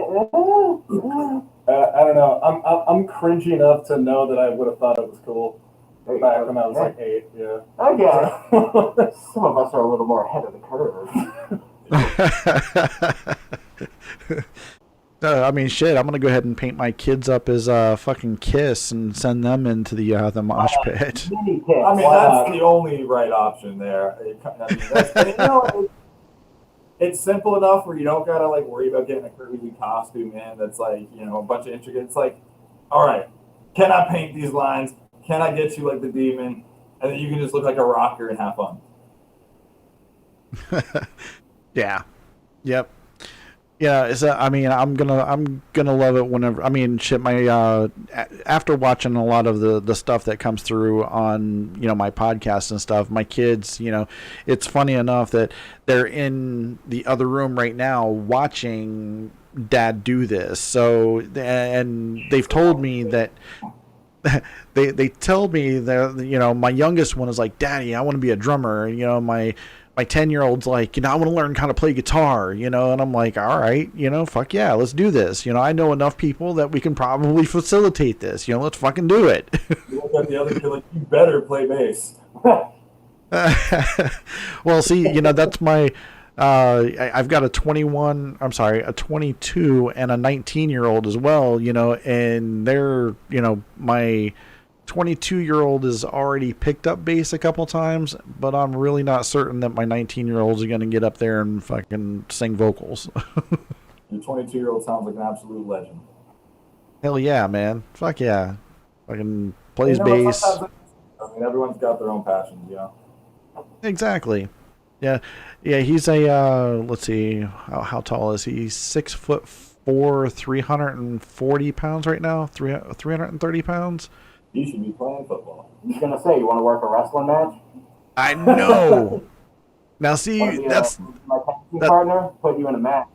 don't know. I'm cringy enough to know that I would have thought it was cool back when I was like 8. Yeah. Okay. Some of us are a little more ahead of the curve. I mean, shit. I'm gonna go ahead and paint my kids up as fucking Kiss and send them into the mosh pit. I mean, that's the only right option there. It's simple enough where you don't gotta like worry about getting a crazy costume in that's like a bunch of intricate. It's like, all right, can I paint these lines? Can I get you like the demon? And then you can just look like a rocker and have fun. Yeah. Yep. Yeah. I mean, I'm gonna love it whenever. I mean, shit. My after watching a lot of the stuff that comes through on my podcast and stuff, my kids, it's funny enough that they're in the other room right now watching Dad do this. So, and they've told me that. They tell me that my youngest one is like, Daddy, I want to be a drummer. My 10-year-old's like, I want to learn how to play guitar. And I'm like, all right, fuck yeah, let's do this. I know enough people that we can probably facilitate this. Let's fucking do it. You look at the other kid like, you better play bass. Well, see, that's my. I've got a 22 and a 19-year-old as well, and they're, my 22-year-old has already picked up bass a couple times, but I'm really not certain that my 19-year-olds are going to get up there and fucking sing vocals. Your 22-year-old sounds like an absolute legend. Hell yeah, man. Fuck yeah. Fucking plays You know, bass. sometimes, I mean, everyone's got their own passions, you know? Exactly. Yeah. Yeah, he's a, let's see, how tall is he? 6'4", 340 pounds right now? 330 pounds? You should be playing football. I was gonna say, you want to work a wrestling match? I know. Now see, Wanna be, that's my tag team partner. Put you in a match.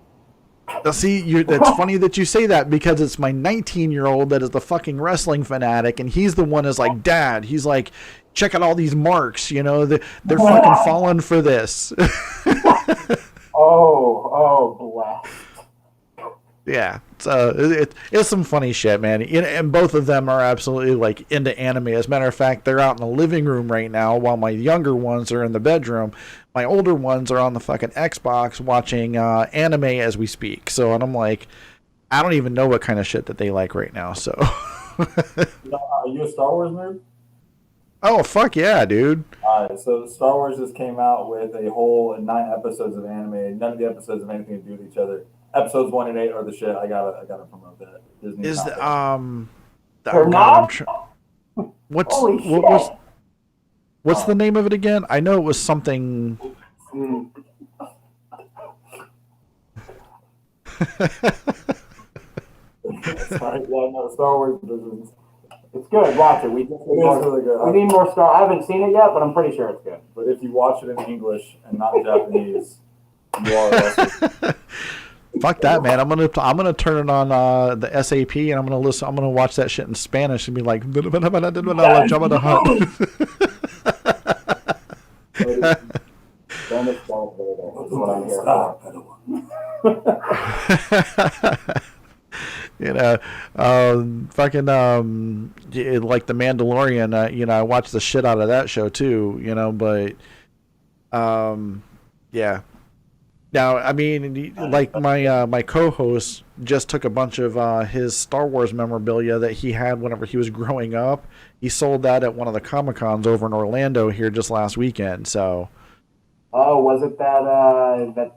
now see, that's funny that you say that because it's my 19-year-old that is the fucking wrestling fanatic, and he's the one that's like, Dad. He's like, check out all these marks. You know, they're fucking falling for this. Bless. Yeah, it's some funny shit, man. And both of them are absolutely like into anime. As a matter of fact, they're out in the living room right now while my younger ones are in the bedroom. My older ones are on the fucking Xbox watching anime as we speak. So, and I'm like, I don't even know what kind of shit that they like right now. So, Are you a Star Wars nerd? oh fuck yeah, dude. Alright, so Star Wars just came out with a whole 9 episodes of anime. None of the episodes have anything to do with each other. Episodes 1 and 8 are the shit. I gotta promote that. Disney's Is not the there. They're not? Holy shit. What's the name of it again? I know it was something. Sorry, yeah, no, Star Wars business. It's good. Watch it. We just need more, really good. we need more Star. I haven't seen it yet, but I'm pretty sure it's good. But if you watch it in English and not Japanese, you are arrested. Fuck that, man! I'm gonna turn it on the SAP and I'm gonna listen. I'm gonna watch that shit in Spanish and be like, Jabba the Hutt. That's what I'm here for. You know, fucking like the Mandalorian. You know, I watched the shit out of that show too. You know, but yeah. Now, I mean, like my co-host just took a bunch of his Star Wars memorabilia that he had whenever he was growing up. He sold that at one of the Comic-Cons over in Orlando here just last weekend. So, oh, was it that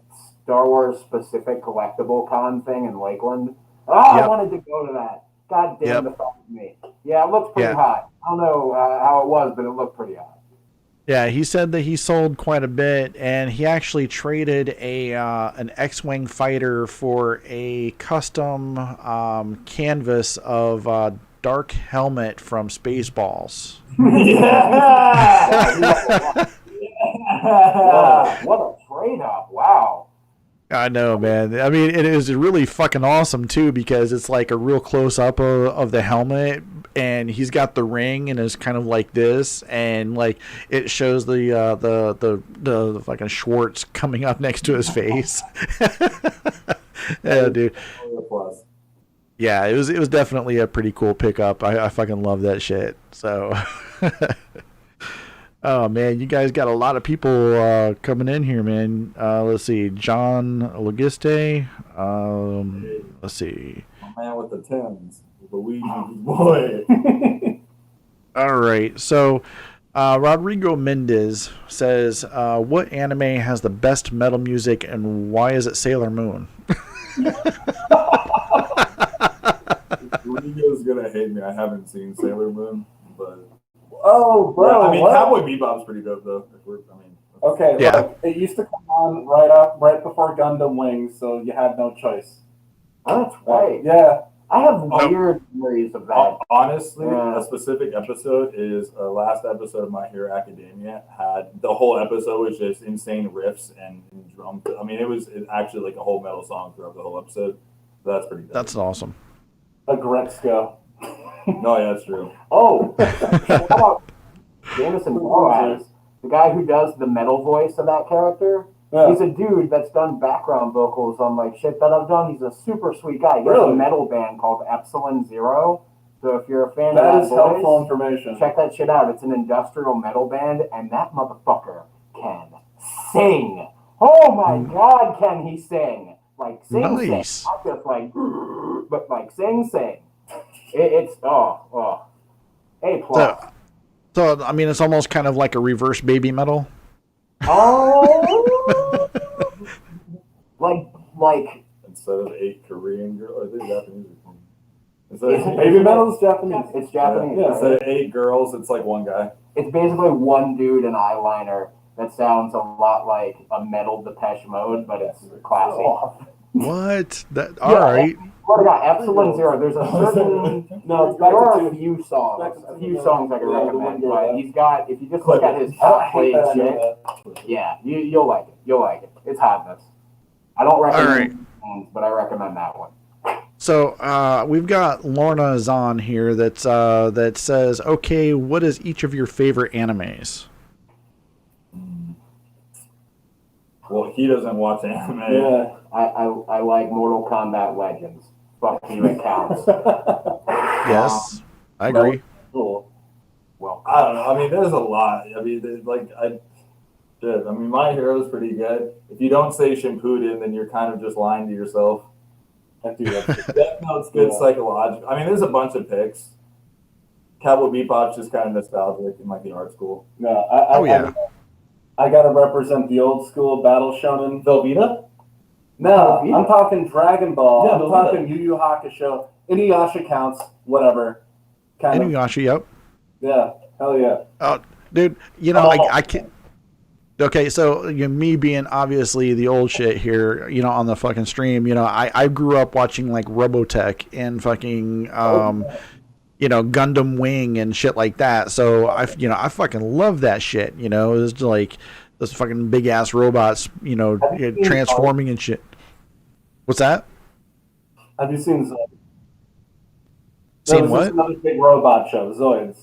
Star Wars specific collectible con thing in Lakeland? Oh, Yep. I wanted to go to that. God damn, Yep. the fuck with me. Yeah, it looks pretty hot. I don't know how it was, but it looked pretty hot. yeah, he said that he sold quite a bit, and he actually traded an X-wing fighter for a custom canvas of Dark Helmet from Spaceballs. Yeah! Whoa, what a trade-up. Wow. I know, man. I mean, it is really fucking awesome too because it's like a real close up of the helmet, and he's got the ring and it's kind of like this, and like it shows the fucking Schwartz coming up next to his face. Yeah, dude. Yeah, it was definitely a pretty cool pickup. I fucking love that shit. So. Oh man, you guys got a lot of people coming in here, man. Let's see, John Logiste. Let's see. My man with the Tims, Luigi's boy. All right, so Rodrigo Mendez says, "What anime has the best metal music, and why is it Sailor Moon?" Rodrigo's gonna hate me. I haven't seen Sailor Moon, but. Oh, bro. I mean, what? Cowboy Bebop's pretty good though. Okay, Yeah. look, it used to come on right before Gundam Wing, so you had no choice. That's right. Yeah. I have weird memories of that. Honestly, Yeah. a specific episode is last episode of My Hero Academia. Had the whole episode was just insane riffs and drum. I mean, it was actually like a whole metal song throughout the whole episode. That's pretty good. That's awesome. Agretzko. No, yeah, that's true. Oh, how about Jameson Boaz, the guy who does the metal voice of that character? Yeah. He's a dude that's done background vocals on like shit that I've done. He's a super sweet guy. He has Really? a metal band called Epsilon Zero. So if you're a fan That of is that helpful voice, information. check that shit out. It's an industrial metal band, and that motherfucker can sing. Oh my god, can he sing? Like sing, Nice. sing. Not just like, but like sing. It's A plus. So I mean, it's almost kind of like a reverse baby metal. Oh, like. Instead of 8 Korean girls, or they're Japanese. Baby metal is Japanese. It's Japanese. Yeah, Right? instead of 8 girls, it's like one guy. It's basically one dude in eyeliner that sounds a lot like a metal Depeche Mode, but it's classy. What? All right. What about Epsilon Zero? There's a certain No, it's there back are to a few songs I can the one recommend, girl, but yeah. he's got if you just Clip look at it. his top I hate played that I know shit, that. yeah, you'll like it. You'll like it. It's hotness. I don't recommend songs, but I recommend that one. So we've got Lorna Zahn here that says, okay, what is each of your favorite animes? Well, he doesn't watch anime. Yeah. I like Mortal Kombat Legends. Fuck you, it counts. Yes, I agree. Cool. Well, I don't know. I mean, there's a lot. I mean, I mean, My Hero's pretty good. If you don't say Shippuden, then you're kind of just lying to yourself. I do that. Death Note's good Yeah. psychological. I mean, there's a bunch of picks. Cowboy Bebop's just kind of nostalgic in like the art school. No, I gotta represent the old school battle shonen. Velveeta? No, Velveeta? I'm talking Dragon Ball. Yeah, I'm Velveeta. talking Yu Yu Hakusho. Inuyasha counts. Whatever. Kind of. Inuyasha, yep. Yeah. Hell yeah. Oh, dude, you know, I can't. Okay, so me being obviously the old shit here, on the fucking stream, I grew up watching like Robotech and fucking, Gundam Wing and shit like that. So I fucking love that shit. It's like those fucking big ass robots, transforming and shit. What's that? Have you seen Zoids? Seen There was what? just another big robot show, Zoids.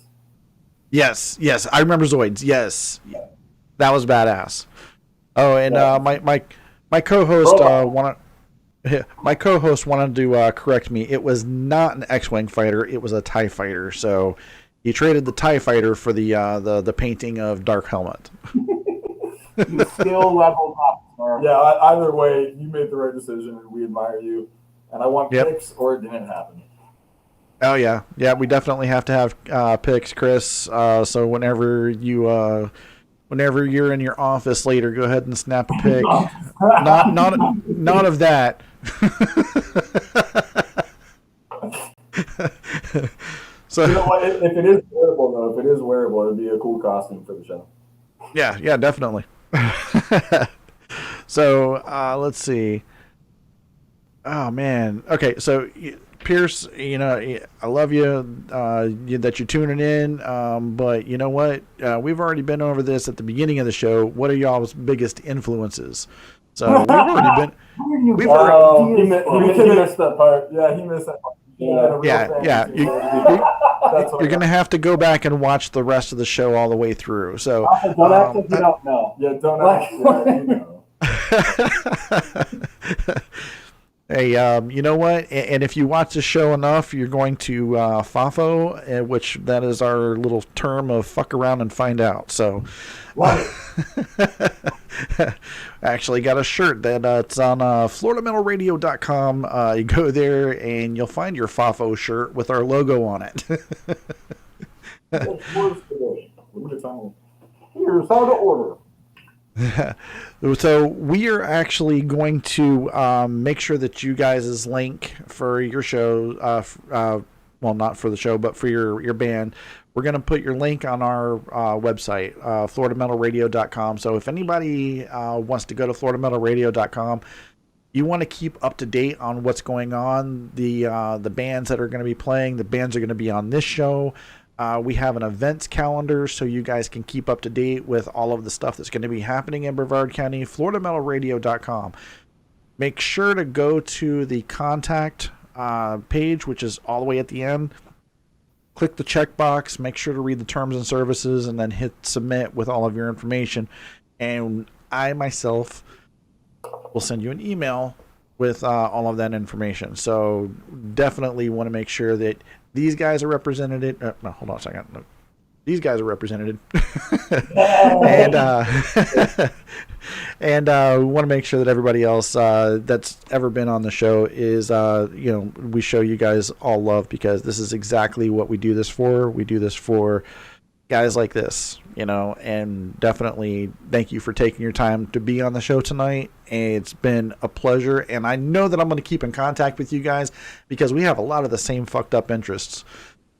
Yes, I remember Zoids. Yes, that was badass. Oh, and my co-host wanted to correct me. It was not an X-wing fighter; it was a TIE fighter. So he traded the TIE fighter for the painting of Dark Helmet. you still leveled up, sir. Yeah, either way, you made the right decision and we admire you. And I want picks or it didn't happen. Oh yeah, we definitely have to have picks, Chris. So whenever you're in your office later, go ahead and snap a pic. not of that. So You know what? If it is wearable, it'd be a cool costume for the show. yeah, definitely. So let's see. Oh man. Okay, so Pierce, I love you that you're tuning in. But you know what? We've already been over this at the beginning of the show. What are y'all's biggest influences? So we've already been. We've already. He missed that part. Yeah, he missed that part. Yeah. You're gonna have to go back and watch the rest of the show all the way through. So Don't act like you don't know. Yeah, don't act like you know. Hey, you know what? And if you watch the show enough, you're going to FAFO, which that is our little term of fuck around and find out. So, I actually got a shirt that it's on FloridaMetalRadio.com. You go there and you'll find your FAFO shirt with our logo on it. Here's how to order. So we are actually going to make sure that you guys' link for your show, well, not for the show, but for your band, we're going to put your link on our website, FloridaMetalRadio.com. So if anybody wants to go to FloridaMetalRadio.com, you want to keep up to date on what's going on, the bands that are going to be playing, the bands are going to be on this show. We have an events calendar so you guys can keep up to date with all of the stuff that's going to be happening in Brevard County. FloridaMetalRadio.com. Make sure to go to the contact page, which is all the way at the end. Click the checkbox. Make sure to read the terms and services and then hit submit with all of your information. And I myself will send you an email with all of that information. So definitely want to make sure that these guys are represented. No, hold on a second. these guys are represented. Yeah. And we want to make sure that everybody else that's ever been on the show is, we show you guys all love, because this is exactly what we do this for. We do this for guys like this, and definitely thank you for taking your time to be on the show tonight. It's been a pleasure, and I know that I'm going to keep in contact with you guys because we have a lot of the same fucked up interests.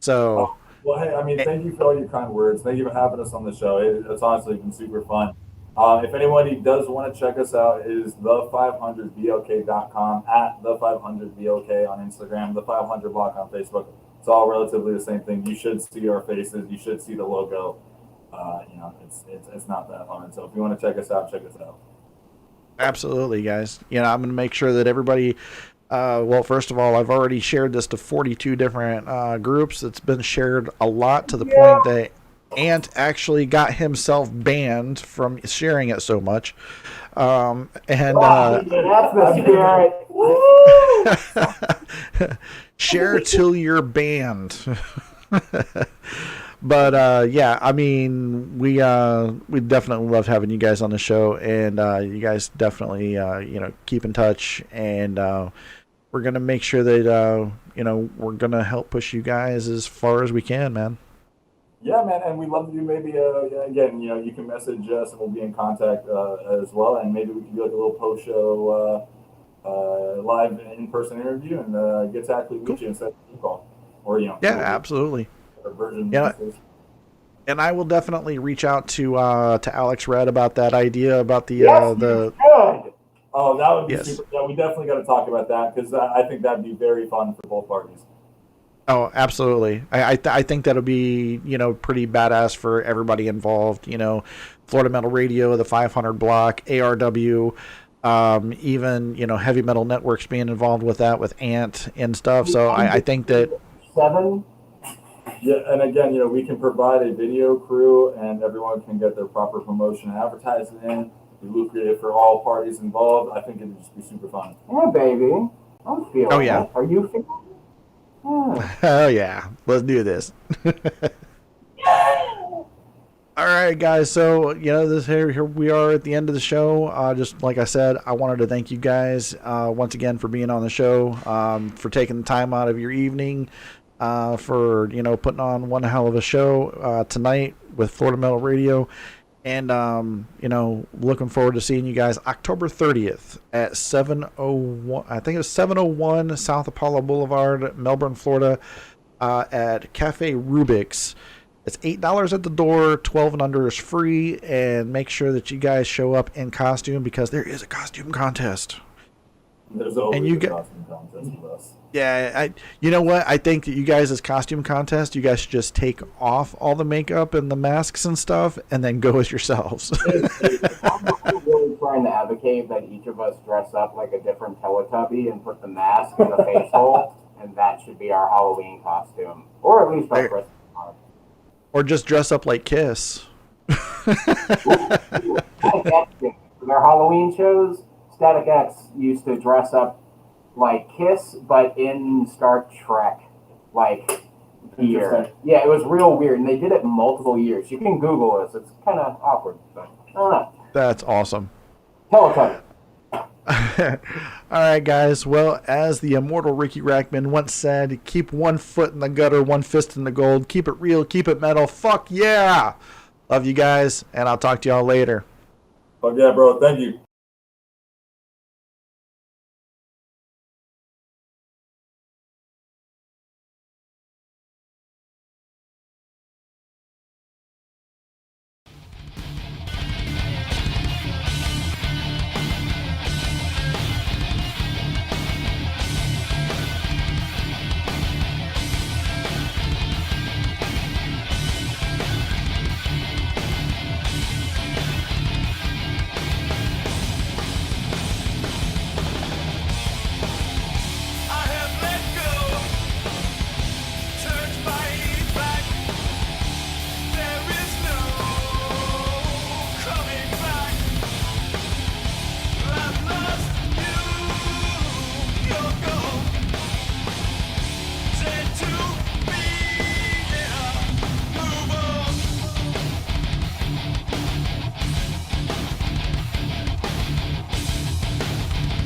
So, well, hey, I mean, thank you for all your kind words. Thank you for having us on the show. It's honestly been super fun. If anybody does want to check us out, it is the500blk.com, at the500blk on Instagram, the 500 block on Facebook. It's all relatively the same thing. You should see our faces. You should see the logo. It's not that hard. So if you want to check us out, check us out. absolutely, guys. I'm going to make sure that everybody. Well, first of all, I've already shared this to 42 different groups. It's been shared a lot to the point that Ant actually got himself banned from sharing it so much. That's the spirit. Share till you're banned. But yeah, I mean, we definitely loved having you guys on the show, and you guys definitely keep in touch, and we're gonna make sure that we're gonna help push you guys as far as we can, man. Yeah, man, and we'd love to do maybe again, you can message us and we'll be in contact as well, and maybe we can do like a little post show live in-person interview and get to actually meet you instead of a call, or Yeah, absolutely. Version. Yeah. And I will definitely reach out to Alex Red about that idea about the Good. Oh, that would be Yes. super. Yeah, we definitely got to talk about that because I think that'd be very fun for both parties. Oh, absolutely. I think that'll be, pretty badass for everybody involved. Florida Metal Radio, the 500 block, ARW, even, Heavy Metal Networks being involved with that, with Ant and stuff. So I think that 7. Yeah, and again, we can provide a video crew and everyone can get their proper promotion and advertising in. Be lucrative for all parties involved. I think it'd just be super fun. Yeah, baby. I'm feeling Oh, yeah. it. Are you feeling it? Yeah. oh yeah, let's do this. All right, guys. So here we are at the end of the show. Just like I said, I wanted to thank you guys once again for being on the show, for taking the time out of your evening, for putting on one hell of a show tonight with Florida Metal Radio, and looking forward to seeing you guys October 30th at 701. I think it's 701 South Apollo Boulevard, Melbourne, Florida, at Cafe Rubik's. It's $8 at the door. 12 and under is free. And make sure that you guys show up in costume because there is a costume contest. There's always you a get- costume contest with us. Yeah, you know what? I think that you guys' costume contest, you guys should just take off all the makeup and the masks and stuff, and then go as yourselves. I'm really trying to advocate that each of us dress up like a different Teletubby and put the mask in the face hole, and that should be our Halloween costume, or at least our There- Christmas one. Or just dress up like Kiss. For their Halloween shows, Static X used to dress up like Kiss, but in Star Trek, gear. Interesting. Yeah, it was real weird, and they did it multiple years. You can Google this; it's kind of awkward, but I don't know. That's awesome. Teletubby. All right, guys. Well, as the immortal Ricky Rackman once said, keep one foot in the gutter, one fist in the gold. Keep it real, keep it metal. Fuck yeah. Love you guys, and I'll talk to y'all later. Fuck yeah, bro. Thank you.